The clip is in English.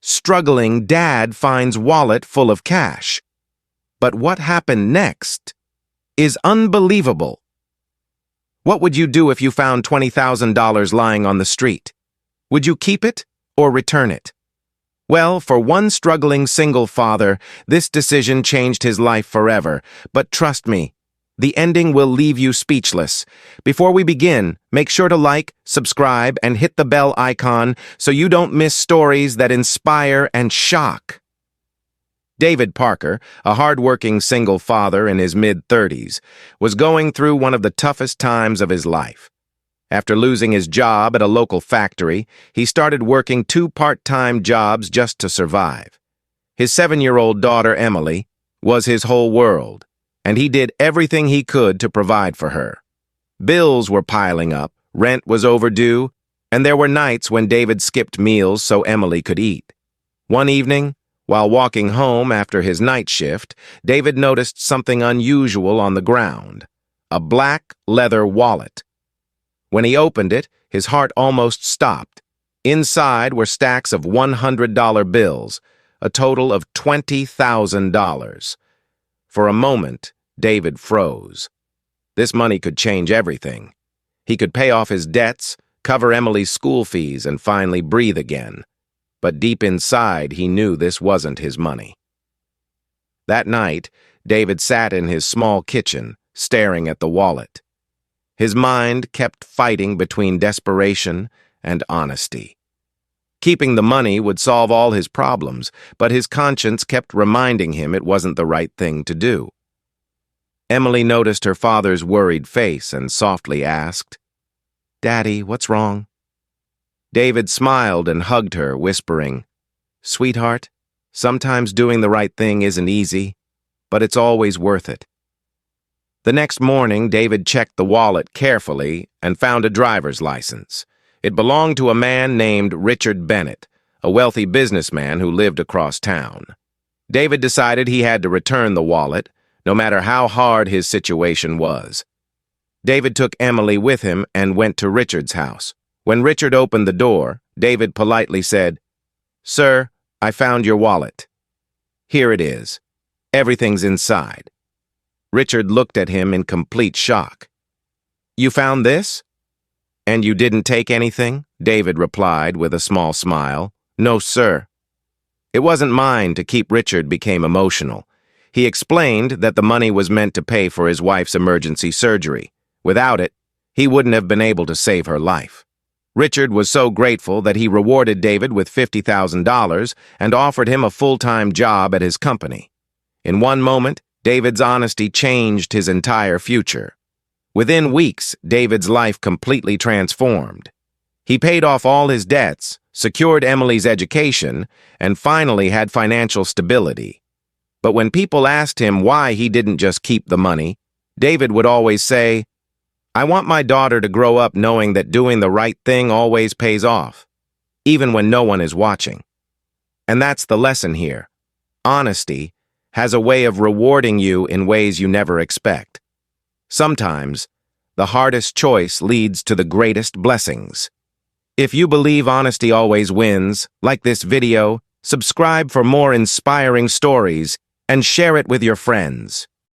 Struggling dad finds wallet full of cash. But what happened next is unbelievable. What would you do if you found $20,000 lying on the street? Would you keep it or return it? Well, for one struggling single father, this decision changed his life forever. But trust me, the ending will leave you speechless. Before we begin, make sure to like, subscribe, and hit the bell icon so you don't miss stories that inspire and shock. David Parker, a hard-working single father in his mid-30s, was going through one of the toughest times of his life. After losing his job at a local factory, he started working 2 part-time jobs just to survive. His 7-year-old daughter, Emily, was his whole world, and he did everything he could to provide for her. Bills were piling up, rent was overdue, and there were nights when David skipped meals so Emily could eat. One evening, while walking home after his night shift, David noticed something unusual on the ground: a black leather wallet. When he opened it, his heart almost stopped. Inside were stacks of $100 bills, a total of $20,000. For a moment, David froze. This money could change everything. He could pay off his debts, cover Emily's school fees, and finally breathe again. But deep inside, he knew this wasn't his money. That night, David sat in his small kitchen, staring at the wallet. His mind kept fighting between desperation and honesty. Keeping the money would solve all his problems, but his conscience kept reminding him it wasn't the right thing to do. Emily noticed her father's worried face and softly asked, "Daddy, what's wrong?" David smiled and hugged her, whispering, "Sweetheart, sometimes doing the right thing isn't easy, but it's always worth it." The next morning, David checked the wallet carefully and found a driver's license. It belonged to a man named Richard Bennett, a wealthy businessman who lived across town. David decided he had to return the wallet, no matter how hard his situation was. David took Emily with him and went to Richard's house. When Richard opened the door, David politely said, "Sir, I found your wallet. Here it is. Everything's inside." Richard looked at him in complete shock. "You found this? And you didn't take anything?" David replied with a small smile. "No, sir." It wasn't mine to keep. Richard became emotional. He explained that the money was meant to pay for his wife's emergency surgery. Without it, he wouldn't have been able to save her life. Richard was so grateful that he rewarded David with $50,000 and offered him a full-time job at his company. In one moment, David's honesty changed his entire future. Within weeks, David's life completely transformed. He paid off all his debts, secured Emily's education, and finally had financial stability. But when people asked him why he didn't just keep the money, David would always say, "I want my daughter to grow up knowing that doing the right thing always pays off, even when no one is watching." And that's the lesson here. Honesty has a way of rewarding you in ways you never expect. Sometimes, the hardest choice leads to the greatest blessings. If you believe honesty always wins, like this video, subscribe for more inspiring stories, and share it with your friends.